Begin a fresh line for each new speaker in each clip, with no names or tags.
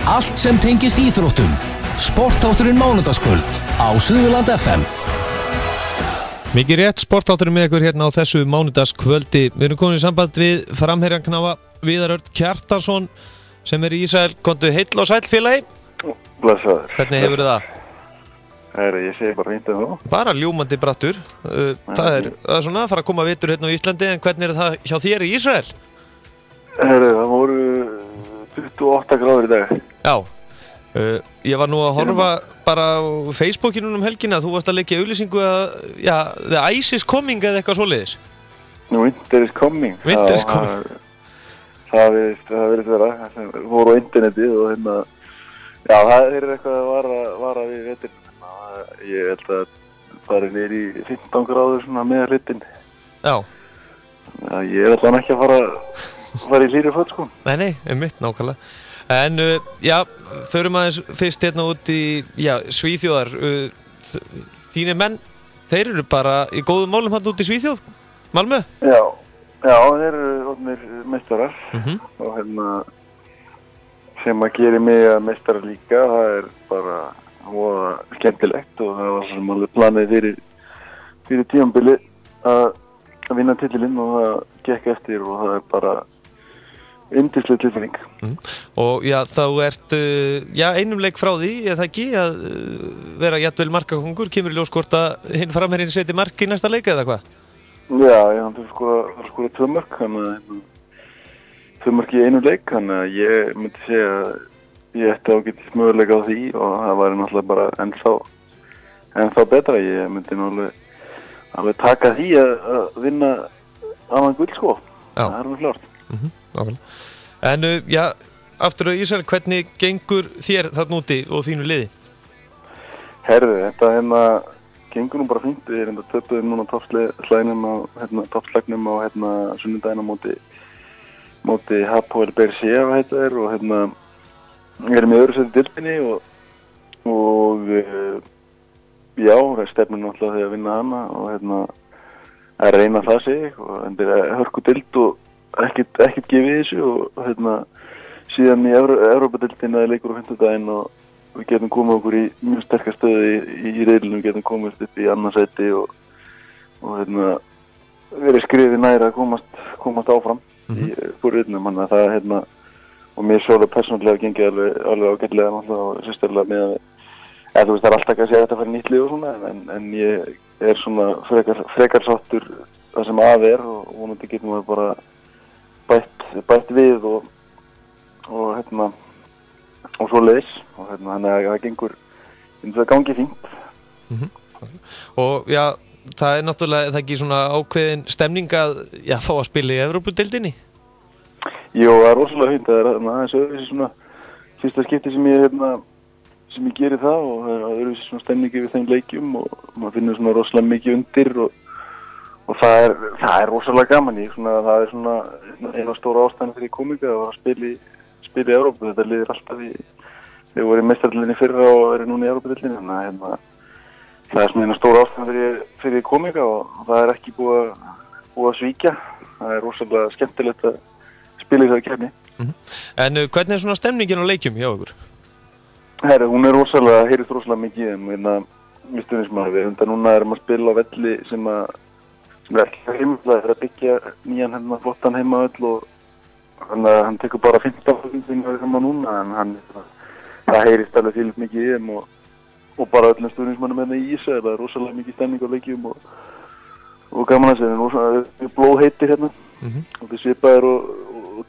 Allt sem tengist íþróttum. Sportátturinn mánudagskvöld á Suðurland FM.
Mikið rétt, sportátturinn með ykkur hérna á þessu mánudagskvöldi. Við erum komin í samband við framherjan knafa Viðar Örn Kjartansson sem í Ísrael. Komdu heill og sæll félagi.
Blessaður.
Hvernig hefur það?
Ég segi bara fínt en þú.
Bara ljúmandi brattur. Það er svona að fara að koma vetur hérna á Íslandi, en hvernig það hjá þér í Ísrael?
Það voru 28 gráður í dag.
Já. Ég var nú að horfa bara á Facebookinu um helgina. Þú varst að leggja auglýsingu að, the ice is coming eða eitthvað svoleiðis.
Winter is coming.
Winter is coming.
Það verið vera. Það voru á internetið og hérna, það er eitthvað að vara við veturinn. Ég held að það er niður í 15 gráður svona með hlutin. Já. Ég er alltaf ekki að fara í hlýri föt, sko.
Nei, einmitt, nákvæmlega. En, förum aðeins fyrst hérna út í, Svíþjóðar. Þínir menn, þeir eru bara í góðum málum hann út í Svíþjóð, Malmö?
Já, þeir eru orðnir meistarar. Og hérna, sem að gera mig að meistara líka, það er bara voða skemmtilegt og það var sem alveg planið fyrir tímabili að vinna titilinn og það gekk eftir og það er bara yndisleg tilfinning.
Og þá ert einum leik frá því, eða ekki, að vera jafnvel markakongur. Kemur í ljós hvort að hinn framherinn seti mark í næsta leik eða hvað?
Já, hann þarf að skora 2 mörk, þannig að 2 mörk í einu leik, þannig að ég myndi segja að ég ætti ágætis möguleika á því og það væri náttúrulega bara ennþá betra. Ég myndi alveg taka því að vinna annan gull, sko. Það er alveg klart.
En aftur á Ísrael, hvernig gengur þér þarna úti og þínu liði?
Herðu, þetta gengur nú bara fínt. Við erum töpuðum núna toppslagnum á sunnudaginn á móti Hapoel Beersheva heita þeir og við erum í öðru sæti deildinni og það stefnir náttúrulega því að vinna hana og að reyna það sig og þetta er hörku deild og ekkert gefið þessu og síðan í Evrópadeildinni er leikur á 5. daginn og við getum komið okkur í mjög sterkar stöðu í riðlinum, við getum komist upp í annað sæti og verið skrifið næra að komast áfram í riðlinum, þannig að það og mér svo persónulega gengið alveg ágætlega náttúrulega og sérstaklega með að þú veist það er alltaf að segja þetta fyrir nýtt lið og svona en ég er svona frekar sáttur það sem að er og vonandi getum við bara bætt við og svo leiðis og þannig að það gengur það gangi fínt.
Og það er náttúrulega það ekki svona ákveðin stemning að fá að spila í Evrópudeildinni?
Jó, það er rosalega fínt. Það er aðeins öðruvísi svona fyrsta skipti sem ég geri það og það er öðruvísi svona stemningi við þeim leikjum og maður finnur svona rosalega mikið undir og það er rosalega gaman. Það er svona eina stóra ástæðan fyrir komika að spila í Evrópu. Þetta liðir alltaf þeir voru í meistardeildinni fyrra og eru núna í Evrópudeildinni, þannig að það er svona eina stóra ástæðan fyrir komika og það er ekki búið að svíkja. Það er rosalega skemmtilegt að spila í það kefni.
En hvernig er svona stemningin á leikjum hjá ykkur?
Hún er heyrist rosalega mikið við stuðningsmaður. Við núna erum að spila á velli sem er ekki heimlega, það er að byggja nýjan flottan heimavöll og hann tekur bara 15 saman núna en það heyrist alveg til mikið í þeim og bara öllum stuðningsmannum í Ísrael. Það er rosalega mikið stemning á leikjum og gaman að segja, það er blóðheitir og það svipaðir og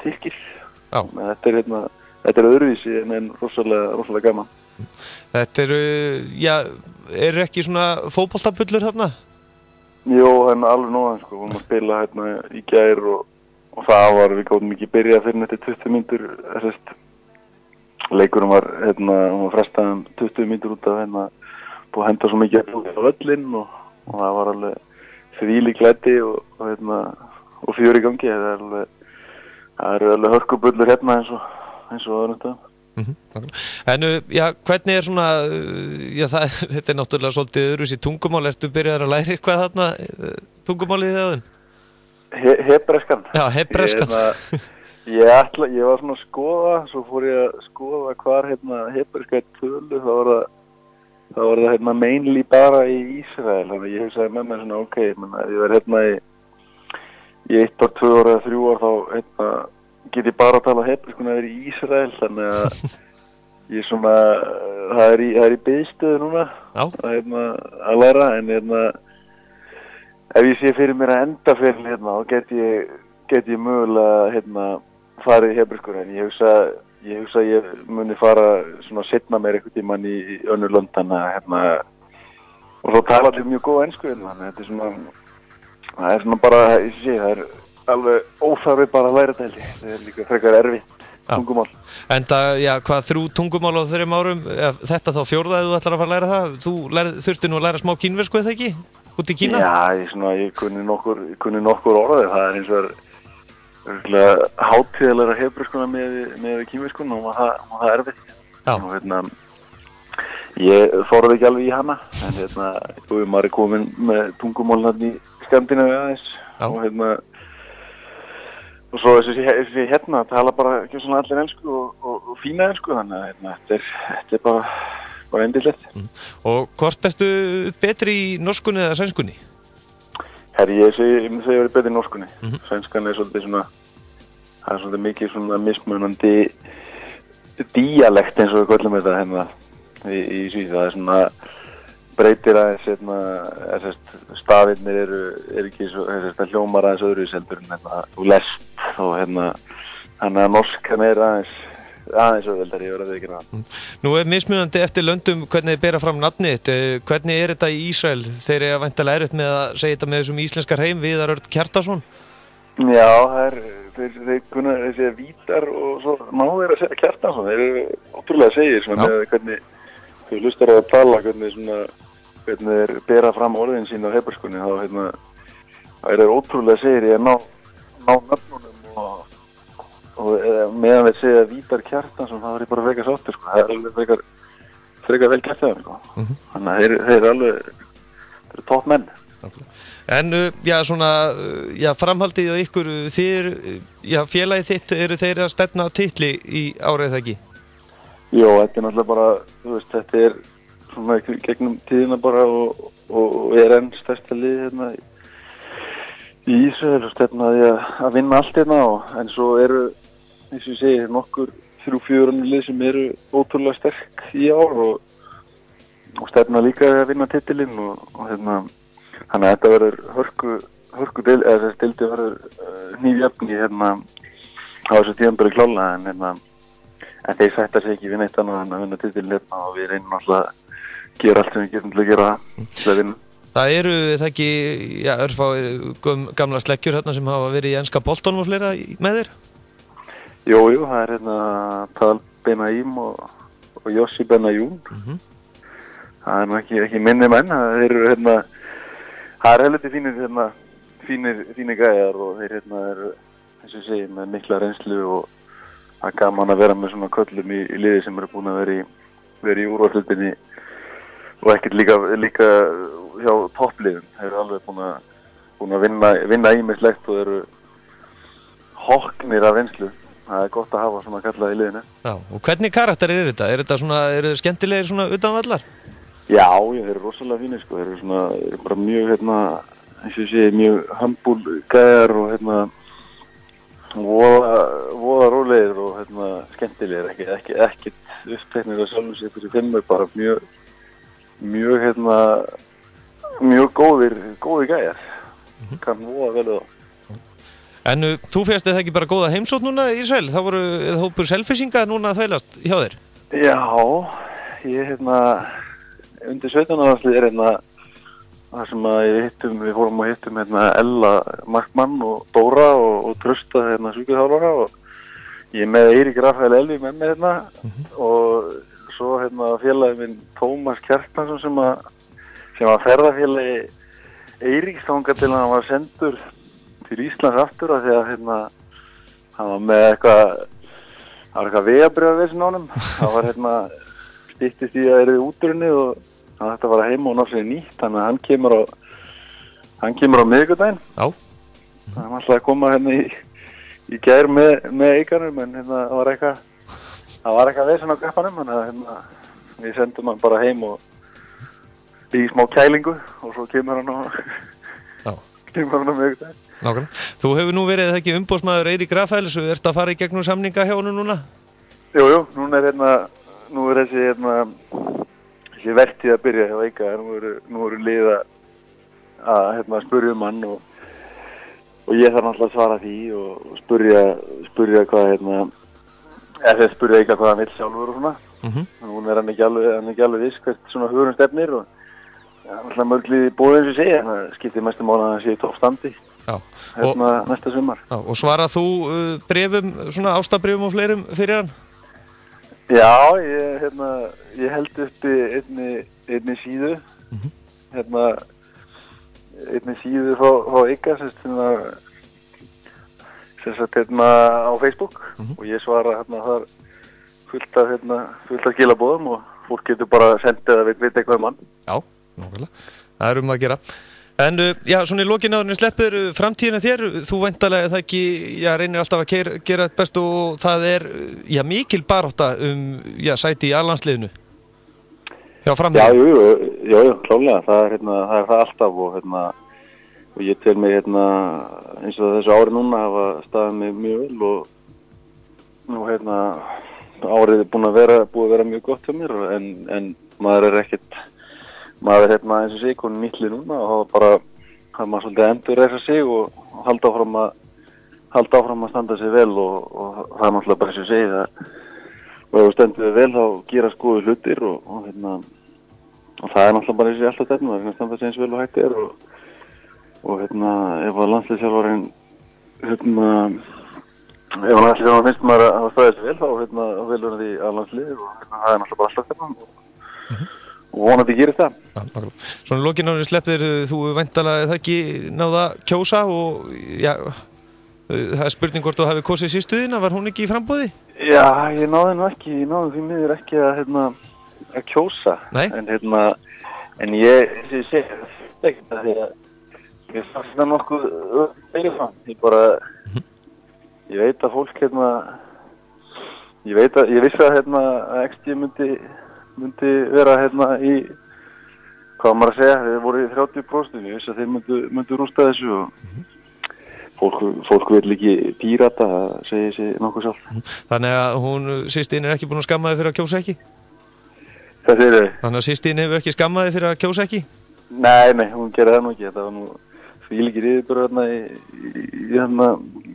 Tyrkir. Þetta er öðruvísi en rosalega gaman.
Þetta eru ekki svona fótboltabullur þarna?
Jó, alveg nóðan, sko. Við vorum að spila í gær og það var, við gátum ekki byrjað fyrir eftir 20 mínútur. Leikurum var frestað 20 mínútur út af búið að henda svo mikið á völlinn og það var alveg þvílík glæti og fjör í gangi. Það eru alveg hörkubullur eins og öðrum stöðum.
En hvernig er svona þetta er náttúrulega svolítið öðruvísi tungumál. Ertu byrjaður að læra eitthvað þarna tungumálið í þjóðin?
Hebreskan.
Já, hebreskan.
Ég var svona að skoða, svo fór ég að skoða hvar hebreska tölu, þá var það mainly bara í Ísrael, þannig að ég hugsaði með mér svona ef ég verð í 1 ár, 2 ár eða 3 ár þá get ég bara að tala hebreiskuna yfir í Ísrael, þannig að ég svona, það er í biðstöðu núna að læra, en ef ég sé fyrir mér að enda fyrir þá get ég mögulega farið í hebreiskur, en ég hugsa að ég muni fara svona setna meir einhvern tímann í önnur lönd, þannig að og svo tala allir mjög góð ensku, þannig að það er svona bara, það er alveg óþarfi bara að læra þetta, það er líka frekar erfitt tungumál.
En hvað 3 tungumál á 3 árum, þetta þá 4. þú ætlar að fara að læra það, þú þurfti nú að læra smá kínversku eða ekki, út í Kína?
Já, ég kunni nokkur orðið, það er eins og hátíðalega hebreiskuna með kínverskuna og það er erfitt. Og ég þorði ekki alveg í hana, en maður er komin með tungumál í Skandinavíu aðeins og svo þessi tala bara ekki svona allir ensku og fína ensku, þannig að þetta er bara endilegt.
Og hvort ertu betri í norskunni eða sænskunni?
Ég myndi segja að ég verið betri í norskunni. Sænskan er svolítið svona, það er svolítið mikið svona mismunandi díalekt eins og við köllum þetta í Svíþjóð. Það er svona breytir aðeins, stafirnir eru ekki svo, það hljómar aðeins öðru seldur en þú lest og þannig að norskan er aðeins öðveldar, ég verið að veikina það.
Nú er mismunandi eftir löndum hvernig þið bera fram nafnið þitt. Hvernig er þetta í Ísrael? Þeir eru væntanlega erfitt með að segja þetta með þessum íslenska hreim, Viðar Örn Kjartansson?
Já, þeir kunna segja Vítar og svo má þeir að segja Kjartansson. Þeir eru ótrúlega segir svona með hvernig þau hlustar á að tala, hvernig þeir bera fram orðin sín á hebreiskunni, þá er þeir ótrúlega segir í að ná nafnunum og meðan við segja Vítar Kjartansson, þá er ég bara frekar sáttur, það er alveg frekar vel gert það, þannig að þeir eru alveg, þeir eru topp menn.
En framhaldið á ykkur, félagið þitt, eru þeir að stefna titli í árið ekki?
Jó, þetta er náttúrulega bara, þetta er svona gegnum tíðina bara og er enn stærsta lið í Ísrael og stefnaði að vinna allt en svo eru, eins og ég segi, nokkur 3-4 lið sem eru ótrúlega sterk í ár og stefna líka að vinna titilinn og þannig að þetta verður hörku deildi verður hnífjafni á þessu tíðanböru klála en þeir sætta sig ekki við neitt annað en að vinna titilinn og við reynum alltaf að gera allt sem við getum til að gera til að vinna.
Það eru það ekki örfá gamla sleggjur sem hafa verið í enska boltanum og fleira með þér?
Jú, það er Tal Benaim og Yossi Benayoun. Það er nú ekki minni menn, það eru það er heldur fínir gæjar og þeir eru, eins og ég segi, með mikla reynslu og það er gaman að vera með svona köllum í liði sem eru búin að vera í úrvalsdeildinni og ekkert líka hjá toppliðum. Þeir eru alveg búin að vinna ýmislegt og eru hoknir af reynslu. Það er gott að hafa svona kallað í liðinu. Já,
og hvernig karakter er þetta? Eru skemmtilegir svona utanvallar?
Já, þeir eru rosalega fínir sko. Þeir eru bara mjög eins og ég segi, mjög humble gæjar og voða rólegir og skemmtilegir, ekkert uppteknir að sjálfum sér fyrir fimmur, bara mjög góðir gæjar. Kann voða vel það.
En þú fegst eða ekki bara góða heimsókn núna í Ísrael? Það voru hópur selfisinga núna að þvælast hjá þér?
Já, ég undir 17 ára þar sem við fórum og hittum Ella Markmann og Dóra og Trausta sjúkraþjálfara og ég með Eirík Rafael Elvi með mér og svo félagi minn Tómas Kjartansson sem var ferðafélagi Eiríks þangað til hann var sendur til Íslands aftur af því að hann var með eitthvað vegabréfavesen á honum. Það var styttist í að yrði útrunnið og hann ætti að fara heim og ná sér nýtt, þannig að hann kemur á miðvikudaginn.
Já.
Hann ætlaði að koma í í gær með eikanum, en hérna það var eitthvað vesen á gappanum, þannig að hérna við sendum hann bara heim og í smá kælingu og svo kemur hann með eitthvað.
Nákvæmlega. Þú hefur nú verið ekki umboðsmaður Eirík Rafaels og ert að fara í gegnum samninga hjá honum núna?
Jú, nú er þessi vertíð að byrja hjá Eika, nú eru lið að spurja um hann og ég þarf náttúrulega að svara því og spurja hvað spurja Eika hvað hann vill sjálfur og svona. Nú er hann ekki alveg viss hvert svona hugurinn stefnir og náttúrulega mörglið í bóði eins og segja, það skiptir mestu máli að hann sé í toppstandi næsta sumar.
Já, og svarað þú bréfum, svona ástabrifum og fleirum fyrir hann?
Já, ég held uppi einni síðu, einni síðu frá Eika, sem sagt á Facebook og ég svara þar fullt af skilabóðum og fólk getur bara sendið að veit eitthvað um hann.
Já, nákvæmlega. Það er að gera. En já, svona í lokin áðurinn sleppur framtíðina þér, þú væntanlega það ekki, reynir alltaf að gera þetta best og það er, mikil barátta sæti í A-landsliðinu. Já, framtíðina.
Já, klálega, það er það alltaf og ég tel mig eins og þessu ári núna hafa staðið mig mjög vel og nú árið er búið að vera mjög gott fyrir mér en maður er ekkert maður eins og sig konin nýttli núna og það maður svolítið endur reysa sig og halda áfram að standa sig vel og það er náttúrulega bara eins og sig og ef þú stendur þig vel þá gera góðir hlutir og það er náttúrulega bara eins og alltaf stefnum það er að standa sig eins vel og hægt er og ef að landsliðsþjálfarinn ef hann allir finnst maður að hafa staðið sig vel þá velur hann því að landslið og það er náttúrulega bara alltaf stefnum og vonandi gerist það.
Svona lokin árið slepptir, þú væntanlega það ekki náða kjósa og það er spurning hvort þú hafi kosið síðstuðina, var hún ekki í framboði?
Já, ég náði því miður ekki að kjósa. Nei? En ég segi ekki það því að ég fannst það nokkuð fyrirfram. Ég veit að fólk ég vissi að XG myndi vera í, hvað maður að segja, þeir voru í 30%, ég vissi að þeir myndu rústa þessu og fólk vil ekki pírata, það segir sig nokkuð sjálf.
Þannig að hún, systín er ekki búin að skamma þig fyrir að kjósa ekki?
Hvað segir þau?
Þannig að systín hefur ekki skammað þig fyrir að kjósa ekki?
Nei, hún gerði það nú ekki, þetta var nú fílikir yfirbörð í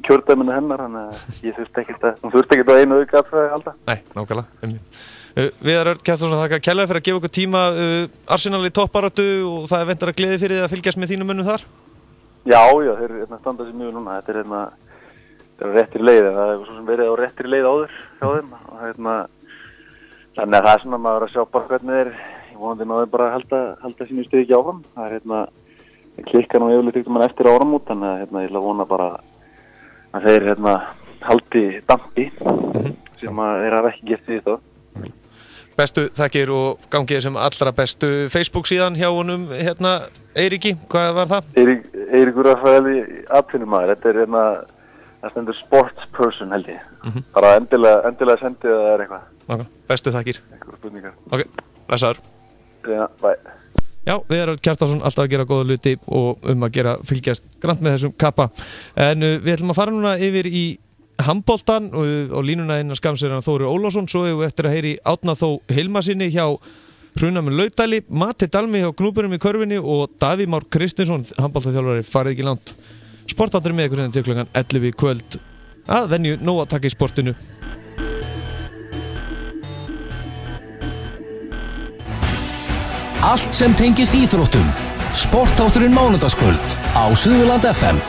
kjördæminu hennar, þannig að ég hún þurfti ekkert að einu aukaatkvæði alltaf.
Nei, nákvæmlega. Viðar Örn Kjartansson, þakka kærlega fyrir að gefa okkur tíma. Arsenal í toppbaráttu og það er ventar að gleði fyrir þið að fylgjast með þínum mönnum þar? Já, þeir standa sér mjög núna. Þetta er réttri leið, en það hefur svo sem verið á réttri leið áður hjá þeim. Þannig að það er svona maður að sjá bara hvernig þeir, ég vonandi náðu bara að halda sínu stigi ekki áfram. Það er klikka nú yfirleitt ykkur mann eftir áramót, þannig að ég ætla að vona bara að þeir haldi dampi sem þeir hafa ekki gert því þetta. Bestu þakkir og gangið sem allra bestu. Facebook síðan hjá honum Eiríki, hvað var það?
Eiríkur Rafael í atvinnumæður, þetta er það stendur sportsperson held ég. Bara endilega sendið að það er eitthvað.
Okay. Bestu þakkir.
Eitthvað spurningar.
Ok, blessaður.
Já, bye.
Já, Viðar Örn Kjartansson, alltaf að gera góða hluti og að fylgjast grannt með þessum kappa. En við ætlum að fara núna yfir í handboltan og línuna innan skamms er hann Þóri Ólafsson, svo hefur við eftir að heyri Árna Þó Hilmarsinni hjá Hrunamur Laugdæli, Matti Dalmi hjá Gnúburum í körfunni og Davíð Már Kristinsson, handboltaþjálfari, farið ekki langt. Sportáttur með ykkur til klukkan 11 í kvöld. Að venju nóg að taka í sportinu.
Allt sem tengist íþróttum. Sportátturinn mánudagskvöld á Suðurland FM.